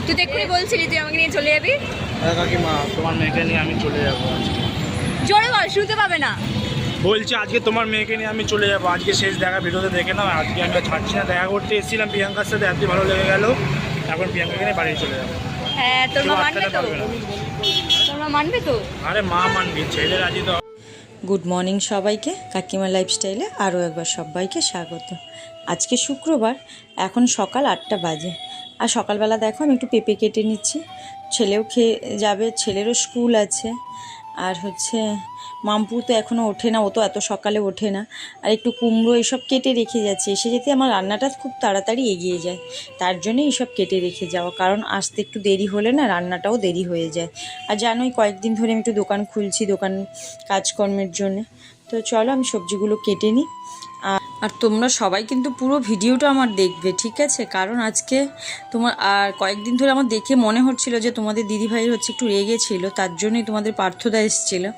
তুই তো এক্ষুনি বলছিলি তুই আমাকে নিয়ে চলে যাবি। হ্যাঁ কাকিমা, তোমার মেয়েকে নিয়ে আমি চলে যাবো আজকে। জোরে বল, শুনতে পাবে না। বলছি আজকে তোমার মেয়েকে নিয়ে আমি চলে যাবো। আজকে শেষ দেখা, ভিডিওতে দেখে নাও। আজকে আমি ছাড়ছি না, দেখা করতে এসেছিলাম প্রিয়াঙ্কার সাথে, এত ভালো লেগে গেল। এখন প্রিয়াঙ্কাকে নিয়ে বাড়ি চলে যাবো। হ্যাঁ, তোর মা মানবে তো? তোর মা মানবে তো? আরে মা মানবি, ছেলে রাজি তো। গুড মর্নিং সবাইকে, কাকিমা লাইফস্টাইলে আরও একবার সবাইকে স্বাগত। আজকে শুক্রবার, এখন সকাল 8টা বাজে। আর সকালবেলা দেখো আমি একটু পেঁপে কেটে নিচ্ছি। ছেলেও খেয়ে যাবে, ছেলেরও স্কুল আছে। আর মাম্পু তো এখনও ওঠে না, ও তো এত সকালে ওঠে না। আর একটু কুমড়ো এসব কেটে রেখে যাচ্ছি, এসে যেতে আমার রান্নাটা খুব তাড়াতাড়ি এগিয়ে যায়। তার জন্যই এইসব কেটে রেখে যাওয়া, কারণ আসতে একটু দেরি হলে না রান্নাটাও দেরি হয়ে যায়। আর জানোই কয়েকদিন ধরে আমি একটু দোকান খুলছি, দোকান কাজকর্মের জন্যে। তো চলো আমি সবজিগুলো কেটে নিই। আর তোমরা সবাই কিন্তু পুরো ভিডিওটা আমার দেখবে, ঠিক আছে? কারণ আজকে তোমার আর কয়েকদিন ধরে আমার দেখে মনে হচ্ছিল যে তোমাদের দিদিভাই একটু রেগে ছিল, তার জন্যই তোমাদের পার্থদা এসেছিলো,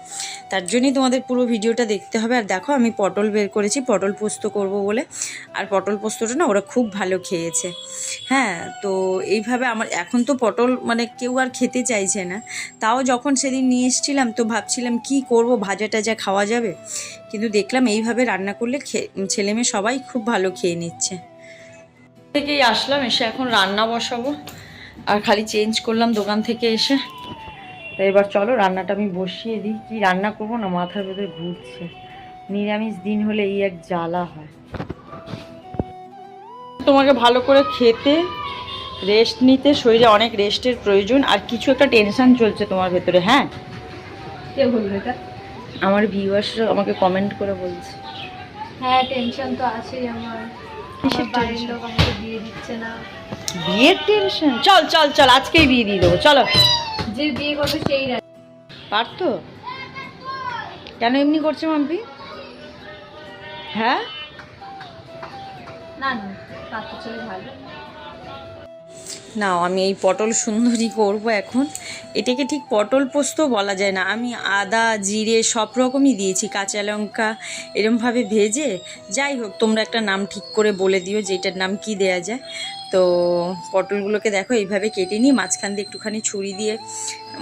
তার জন্যই তোমাদের পুরো ভিডিওটা দেখতে হবে। আর দেখো আমি পটল বের করেছি, পটল পোস্ত করব বলে। আর পটল পোস্তটা না ওরা খুব ভালো খেয়েছে। হ্যাঁ, তো এইভাবে আমার এখন তো পটল মানে কেউ আর খেতে চাইছে না। তাও যখন সেদিন নিয়ে এসেছিলাম তো ভাবছিলাম কি করব, ভাজা টাজা খাওয়া যাবে, কিন্তু দেখলাম এইভাবে রান্না করলে ছেলেমেয়ে সবাই খুব ভালো খেয়ে নিচ্ছে। থেকেই আসলাম, এসে এখন রান্না বসাবো। আর খালি চেঞ্জ করলাম দোকান থেকে এসে। তো এবার চলো রান্নাটা আমি বসিয়ে দিই। কি রান্না করবো না মাথার ভেতরে ঘুরছে। নিরামিষ দিন হলে এই এক জ্বালা হয়। তোমাকে ভালো করে খেতে, রেস্ট নিতে, শরীরে অনেক রেস্টের প্রয়োজন। আর কিছু একটা টেনশন চলছে তোমার ভেতরে। হ্যাঁ, কে বলবে এটা? আমার ভিউয়ার্সরা আমাকে কমেন্ট করে বলছে। হ্যাঁ, টেনশন তো আছেই আমার। কিসের বাড়ির টেনশন? লোক আমাকে বিয়ে দিচ্ছে না। বিয়ের টেনশন? চল চল চল, আজকেই বিয়ে দিয়ে দেবো, চলো। যে বিয়ে করবে সেই রাজি। পারত? কেন এমনি করছে মাম্পি? হ্যাঁ, না না, পাত্র ছেলে ভালো। নাও আমি এই পটল সুন্দরী করব এখন। এটাকে ঠিক পটল পোস্ত বলা যায় না, আমি আদা জিরে সব রকমই দিয়েছি, কাঁচা লঙ্কা এরমভাবে ভেজে। যাই হোক, তোমরা একটা নাম ঠিক করে বলে দিও যে এটার নাম কি দেয়া যায়। তো পটলগুলোকে দেখো এইভাবে কেটে নিই, মাঝখান দিয়ে একটুখানি ছুরি দিয়ে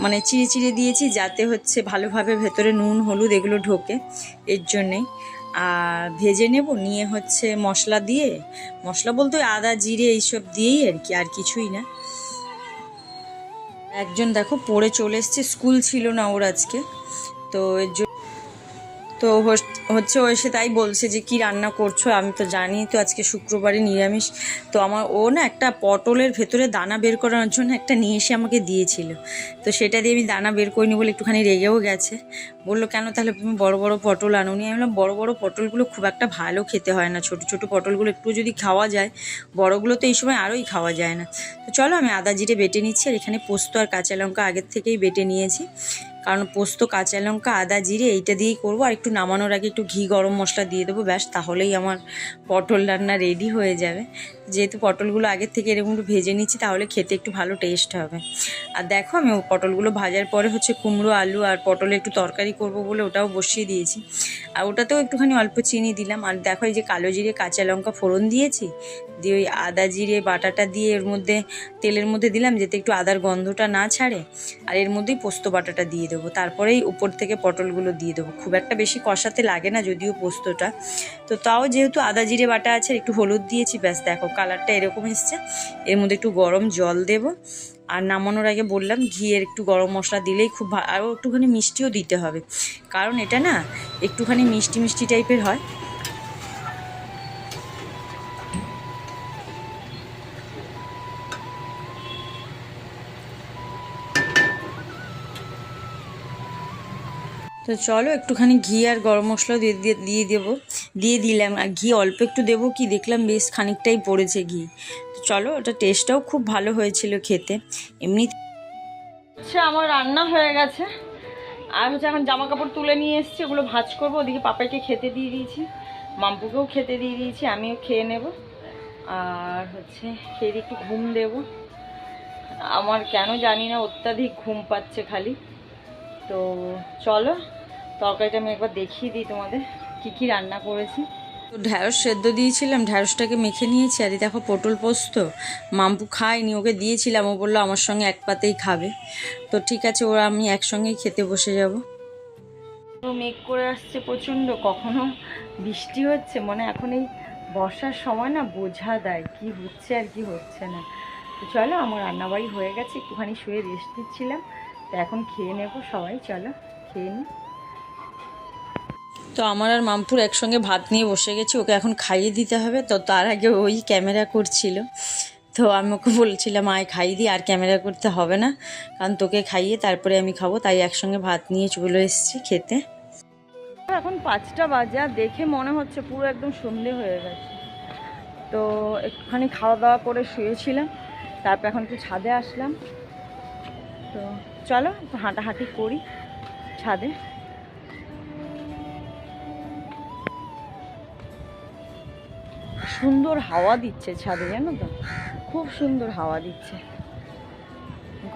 মানে চিড়ে চিড়ে দিয়েছি, যাতে ভালোভাবে ভেতরে নুন হলুদ এগুলো ঢোকে, এর জন্যেই। আর ভেজে নেব, নিয়ে মশলা দিয়ে, মশলা বলতে আদা জিরে এইসব দিয়েই আর কি, আর কিছুই না। একজন দেখো পড়ে চলে এসছে, স্কুল ছিল না ওর আজকে, তো এর জন্য তো ও এসে তাই বলছে যে কি রান্না করছো। আমি তো জানি তো আজকে শুক্রবারে নিরামিষ। তো ও না একটা পটলের ভেতরে দানা বের করার জন্য একটা নিয়ে এসে আমাকে দিয়েছিল। তো সেটা দিয়ে আমি দানা বের করিনি বলে একটুখানি রেগেও গেছে। বললো কেন তাহলে তুমি বড় বড় পটল আনোনি? আমি বললাম বড় বড় পটলগুলো খুব একটা ভালো খেতে হয় না, ছোট ছোট পটলগুলো একটু যদি খাওয়া যায়, বড়গুলো তো এই সময় আরোই খাওয়া যায় না। তো চলো আমি আদা জিরে বেটে নিচ্ছি। আর এখানে পোস্ত আর কাঁচা লঙ্কা আগের থেকেই বেটে নিয়েছি, কারণ পোস্ত কাঁচা লঙ্কা আদা জিরে এইটা দিয়েই করবো। আর একটু নামানোর আগে একটু ঘি গরম মশলা দিয়ে দেবো, ব্যাস তাহলেই আমার পটল রান্না রেডি হয়ে যাবে। যেহেতু পটলগুলো আগের থেকে এরকম একটু ভেজে নিচ্ছি, তাহলে খেতে একটু ভালো টেস্ট হবে। আর দেখো আমি পটলগুলো ভাজার পরে কুমড়ো আলু আর পটলে একটু তরকারি করব বলে ওটাও বসিয়ে দিয়েছি। আর ওটাতেও একটুখানি অল্প চিনি দিলাম। আর দেখো এই যে কালো জিরে কাঁচা লঙ্কা ফোড়ন দিয়েছি, দিয়ে ওই আদা জিরে বাটাটা দিয়ে এর মধ্যে তেলের মধ্যে দিলাম, যাতে একটু আদার গন্ধটা না ছাড়ে। আর এর মধ্যেই পোস্ত বাটাটা দিয়ে দেবো, তারপরেই উপর থেকে পটলগুলো দিয়ে দেবো। খুব একটা বেশি কষাতে লাগে না যদিও পোস্তটা, তো তাও যেহেতু আদা জিরে বাটা আছে, একটু হলুদ দিয়েছি, ব্যাস দেখো কালারটা এরকম এসছে। এর মধ্যে একটু গরম জল দেব। আর নামানোর আগে বললাম ঘিয়ের একটু গরম মশলা দিলেই খুব ভালো। আরও একটুখানি মিষ্টিও দিতে হবে, কারণ এটা না একটুখানি মিষ্টি মিষ্টি টাইপের হয়। তো চলো একটুখানি ঘি আর গরম মশলা দিয়ে দিলাম। আর ঘি অল্প একটু দেবো, কি দেখলাম বেশ খানিকটাই পড়েছে ঘি। তো চলো, ওটা টেস্টটাও খুব ভালো হয়েছিল খেতে। এমনি আমার রান্না হয়ে গেছে। আর এখন জামা কাপড় তুলে নিয়ে এসেছি, ওগুলো ভাঁজ করবো। ওদিকে পাপাইকে খেতে দিয়ে দিয়েছি, মাম্পুকেও খেতে দিয়ে দিয়েছি, আমিও খেয়ে নেব। আর খেয়ে একটু ঘুম দেব। আমার কেন জানি না অত্যাধিক ঘুম পাচ্ছে খালি। তো চলো তরকারিটা আমি একবার দেখিয়ে দিই তোমাদের কি কি রান্না করেছি। তো ঢ্যাঁড়স সেদ্ধ দিয়েছিলাম, ঢ্যাঁড়সটাকে মেখে নিয়েছি। আর এই দেখো পটল পোস্ত, মাম্পু খায়নি, ওকে দিয়েছিলাম, ও বললো আমার সঙ্গে এক পাতেই খাবে। তো ঠিক আছে, ওরা আমি একসঙ্গেই খেতে বসে যাব। তো মেঘ করে আসছে প্রচণ্ড, কখনো বৃষ্টি হচ্ছে, মানে এখন এই বর্ষার সময় না বোঝা দেয় কি হচ্ছে আর কি হচ্ছে না। তো চলো, আমার রান্নাবাড়ি হয়ে গেছে, একটুখানি শুয়ে রেস্ট দিচ্ছিলাম, তো এখন খেয়ে নেবো সবাই, চলো খেয়ে নিই। তো আমার আর মামপুর একসঙ্গে ভাত নিয়ে বসে গেছি, ওকে এখন খাইয়ে দিতে হবে। তো তার আগে ওই ক্যামেরা করছিল, তো আমি ওকে বলছিলাম আয় খাইয়ে দিই, আর ক্যামেরা করতে হবে না, কারণ তোকে খাইয়ে তারপরে আমি খাবো। তাই একসঙ্গে ভাত নিয়ে চলে এসেছি খেতে। এখন 5টা বাজে, আর দেখে মনে হচ্ছে পুরো একদম সন্ধে হয়ে গেছে। তো একটুখানি খাওয়া দাওয়া করে শুয়েছিলাম, তারপর এখন একটু ছাদে আসলাম। তো চলো একটু হাঁটাহাঁটি করি ছাদে। সুন্দর হাওয়া দিচ্ছে ছাদে, জানো তো, খুব সুন্দর হাওয়া দিচ্ছে।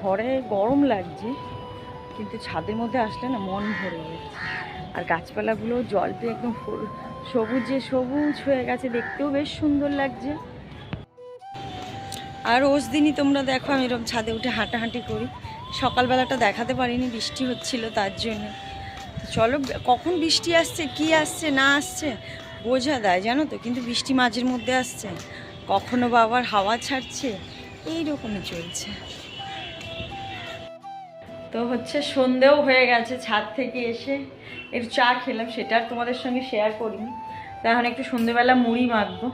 ঘরে গরম লাগছে, কিন্তু ছাদের মধ্যে আসলে না মন ভরে যাচ্ছে। আর গাছপালাগুলো জল পেয়ে একদম সবুজে সবুজ হয়ে গেছে, দেখতেও বেশ সুন্দর লাগছে। আর রোজ দিনই তোমরা দেখো আমি এরকম ছাদে উঠে হাঁটাহাঁটি করি। সকালবেলাটা দেখাতে পারিনি, বৃষ্টি হচ্ছিল তার জন্য। চলো, কখন বৃষ্টি আসছে কি আসছে না আসছে বোঝা দেয় জানো তো, কিন্তু বৃষ্টি মাঝের মধ্যে আসছে, কখনো বা আবার হাওয়া ছাড়ছে, এইরকমই চলছে। তো হচ্ছে সন্ধেও হয়ে গেছে, ছাদ থেকে এসে একটু চা খেলাম, সেটা আর তোমাদের সঙ্গে শেয়ার করিনি। তো এখন একটু সন্ধেবেলা মুড়ি মাখবো,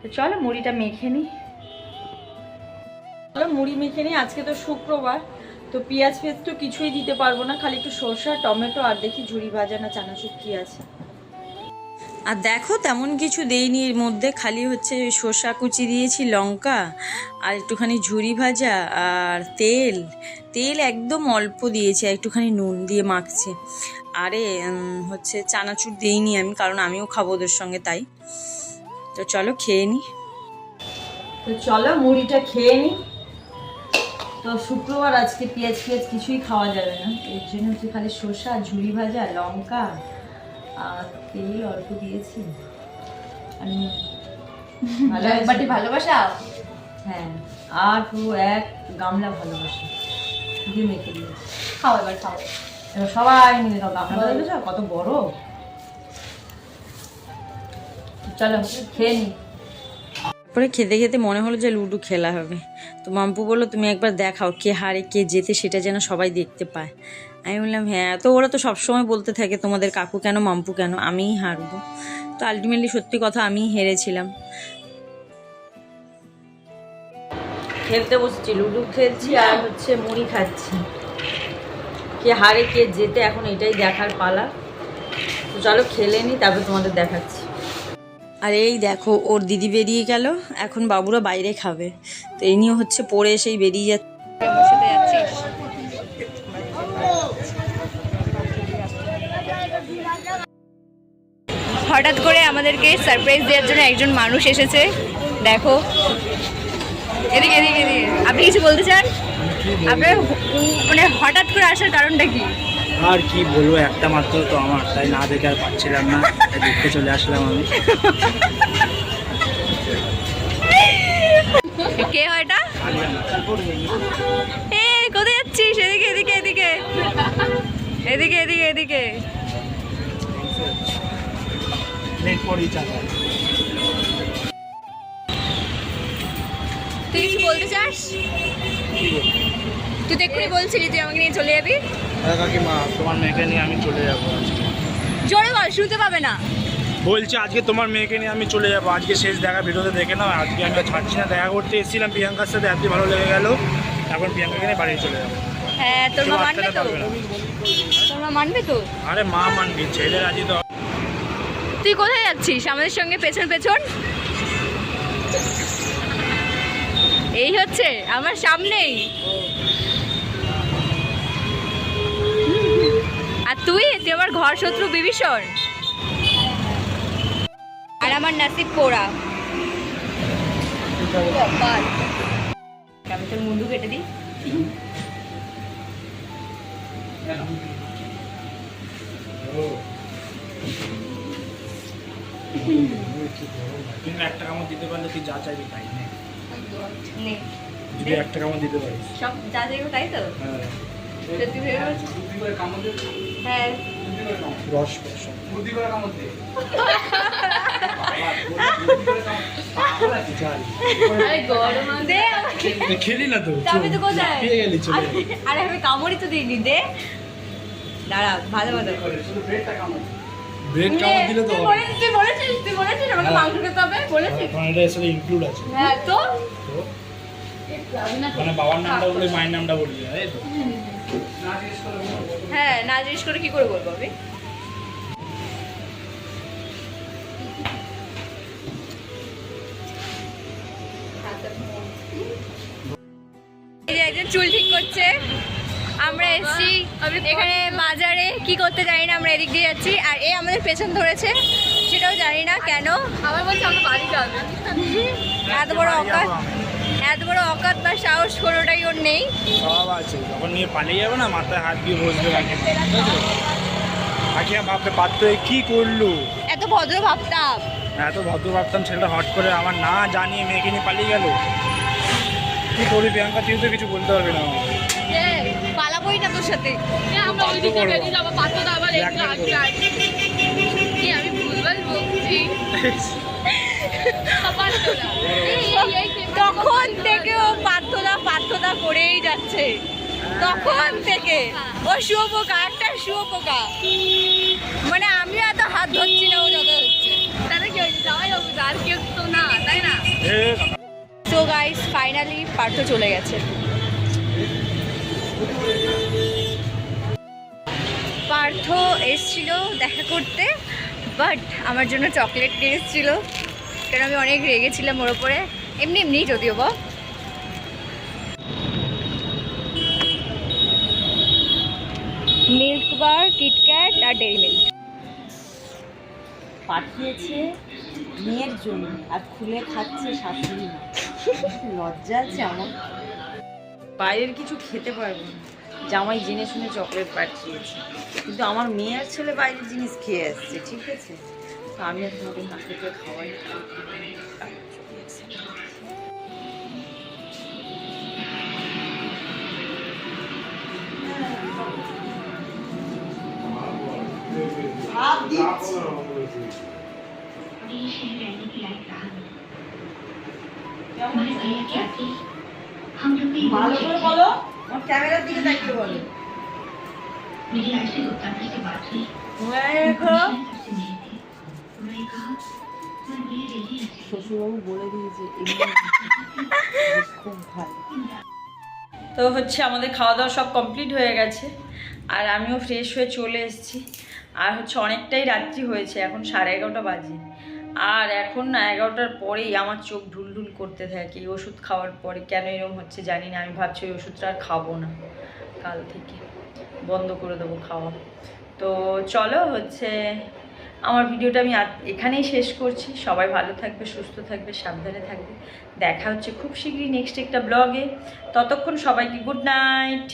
তো চলো মুড়িটা মেখে নিই। চলো মুড়ি মেখে নিই। আজকে তো শুক্রবার, তো পেঁয়াজ ফেজ তো কিছুই দিতে পারবো না, খালি একটু সরষা টমেটো আর দেখি ঝুড়ি ভাজা না চানাচুর কি আছে। আর দেখো তেমন কিছু দেইনি এর মধ্যে, খালি হচ্ছে সরষা কুচি দিয়েছি, লঙ্কা আর একটুখানি ঝুড়ি ভাজা আর তেল একদম অল্প দিয়েছি, একটুখানি নুন দিয়ে মাখছি। আরে হচ্ছে চানাচুর দিইনি আমি, কারণ আমিও খাবো ওদের সঙ্গে, তাই। তো চলো খেয়ে নিই। তো চলো মুড়িটা খেয়ে নিই। তো শুক্রবার আজকে পেঁয়াজ কিছুই খাওয়া যাবে না, এর জন্য হচ্ছে খালি সরষা ঝুড়ি ভাজা লঙ্কা আর তেল অল্প দিয়েছি। বাটি ভালোবাসা, হ্যাঁ, আর পুরো এক গামলা ভালোবাসা দিয়ে মেখে দিয়েছি। খাও এবার খাও, এবার সবাই মিলে খাও। গামলা ভালোবাসা কত বড়। চলো খেয়ে নিই। তারপরে খেতে খেতে মনে হলো যে লুডো খেলা হবে। তো মাম্পু বললো তুমি একবার দেখাও কে হারে কে জেতে, সেটা যেন সবাই দেখতে পায়। আমি বললাম হ্যাঁ। তো ওরা তো সবসময় বলতে থাকে তোমাদের কাকু কেন মাম্পু কেন, আমিই হারবো। তো আলটিমেটলি সত্যি কথা আমিই হেরেছিলাম। খেলতে বসেছি, লুডো খেলছি আর হচ্ছে মুড়ি খাচ্ছি। কে হারে কে জেতে এখন এটাই দেখার পালা। তো চলো খেলে নিই, তারপর তোমাদের দেখাচ্ছি। আর এই দেখো ওর দিদি বেরিয়ে গেল, এখন বাবুরা বাইরে খাবে। তো এই নিয়ে হচ্ছে পড়ে এসেই বেরিয়ে যাচ্ছে। হঠাৎ করে আমাদেরকে সারপ্রাইজ দেওয়ার জন্য একজন মানুষ এসেছে, দেখো। এদিকে এদিকে এদিকে, আপনি কিছু বলতে চান? আপনার মানে হঠাৎ করে আসার কারণটা কি? আর কি বলবো, একটা মাত্র তো আমার, তাই না দেখে আর পাচ্ছিলাম না, তাই দেখতে চলে আসলাম আমি। কে হয় এটা? এ কোথায় যাচ্ছিস? এদিকে এদিকে এদিকে এদিকে এদিকে এদিকে। তুই কিছু বলতে চাস? তুই তো এক্ষুনি বলছিলি তুই আমাকে নিয়ে চলে যাবি। কাকিমা তোমার মেয়েকে নিয়ে আমি চলে যাবো আজকে। জোরে বল, শুনতে পাবে না। বলছি আজকে তোমার মেয়েকে নিয়ে আমি চলে যাবো, আজকে শেষ দেখা ভিডিওতে দেখে নাও। আজকে আমি ছাড়ছি না, দেখা করতে এসেছিলাম প্রিয়াঙ্কার সাথে, এত ভালো লেগে গেল, এখন প্রিয়াঙ্কাকে নিয়ে বাড়ি চলে যাবো। হ্যাঁ, তোর মা মানবে তো? তোর মা মানবে তো? আরে মা মানবি, ছেলে রাজি তো। তুই কোথায় যাচ্ছিস আমাদের সঙ্গে পেছন পেছন? এই হচ্ছে আমার সামনেই, আর তুই আমার ঘর শত্রু বিভীষণ, আর আমার নাসিব পোড়া। আমি তোর মুন্ডু কেটে দিই। তুমি 1 টাকা আমার দিতে পারলে তুই যা চাইবি তাই নে। নে যদি 1 টাকা আমার দিতে পারিস। সব যা যাইবো তাই তো হ্যাঁ সত্যি ভেবে বলছি। হ্যাঁ রস রস আরে গরম দে আমাকে। খেলি না তো যাবি তো কোথায়? পেয়ে গেলি চলে যা। আরে আমি কামড়ি তো দিইনি, দে দাঁড়া ভালো ভালো। ব্রেড কামড় দিলে তো হবে। তুই বলেছিস আমাকে মাংস খেতে হবে বলেছিস? এখন এটা এসে ইনক্লুড আছে হ্যাঁ তো তো মানে বাবার নামটা বলে মায়ের নামটা বলবি তাই তো? হ্যাঁ না জিজ্ঞেস করে কি করে বলবো আমি? এই যে একজন চুল ঠিক করছে। আমরা এসেছি এখানে বাজারে, কি করতে জানি না, আমরা এদিক দিয়ে যাচ্ছি আর এ আমাদের পেছন ধরেছে, সেটাও জানি না কেন। আবার বলছে আমরা বাড়ি যাবে। এত বড় অকাত বা সাহস কোনোটাই ওর নেই। সব আছে, যখন নিয়ে পালিয়ে যাবে না মাথায় হাত দিয়ে বসবে কাকিমা ভাবতে পারতো কি করলো। এত ভদ্র ভাবতাম। এত ভদ্র ভাবতাম, ছেলেটা হট করে আমার না জানিয়ে মেয়েকে নিয়ে পালিয়ে গেল। কি করবি প্রিয়াঙ্কা, তুই তো কিছু বলতে পারবি না আমাকে। পালাবোই না তোর সাথে। আমরা ওই দিকে বেরিয়ে যাবো, পাথর আবার একটু আগে আগে। কি আমি ভুলভাল বলছি? তখন থেকে ও পার্থদা করেই যাচ্ছে, তখন থেকে ও শুয়োপোকা, একটা শুয়োপোকা। মানে আমি এত হাত ধরছি না, ও যত হচ্ছে। তাহলে কি হয়েছে? যাওয়াই হবে, আর কেউ তো না, তাই না? সো গাইস ফাইনালি পার্থ চলে গেছে। পার্থ এসছিল দেখা করতে, বাট আমার জন্য চকলেট নিয়ে এসেছিল, কারণ আমি অনেক রেগেছিলাম ওর ওপরে, এমনি যদিও বা। মিল্ক বার, কিটক্যাট আর ডেইরি মিল্ক পাঠিয়েছে মেয়ের জন্য আর খুলে খাচ্ছে শাশুড়ি মা। লজ্জা আছে আমার। বাইরের কিছু খেতে পারবো না, জামাই জেনে শুনে চকলেট পাঠিয়েছে, কিন্তু আমার মেয়ে আর ছেলে বাইরের জিনিস খেয়ে আসছে, ঠিক আছে? তো আমি আর তোমাকে না খেতে খাওয়াই। ভালো করে বলো, আমার ক্যামেরার দিকে তাকিয়ে বলো। শ্বশুরবাবু বলে দিয়েছে খুব ভালো। তো হচ্ছে আমাদের খাওয়া দাওয়া সব কমপ্লিট হয়ে গেছে আর আমিও ফ্রেশ হয়ে চলে এসেছি। আর হচ্ছে অনেকটাই রাত্রি হয়েছে, এখন 11:30 বাজে। আর এখন না 11টার পরেই আমার চোখ ঢুলঢুল করতে থাকে, ওষুধ খাওয়ার পরে। কেন এরকম হচ্ছে জানি না, আমি ভাবছি ওই ওষুধটা আর খাবো না, কাল থেকে বন্ধ করে দেবো খাওয়া। তো চলো হচ্ছে আমার ভিডিওটা আমি এখানেই শেষ করছি। সবাই ভালো থাকবে, সুস্থ থাকবে, সাবধানে থাকবে। দেখা হচ্ছে খুব শীঘ্রই নেক্সট একটা ব্লগে। ততক্ষণ সবাইকে গুড নাইট।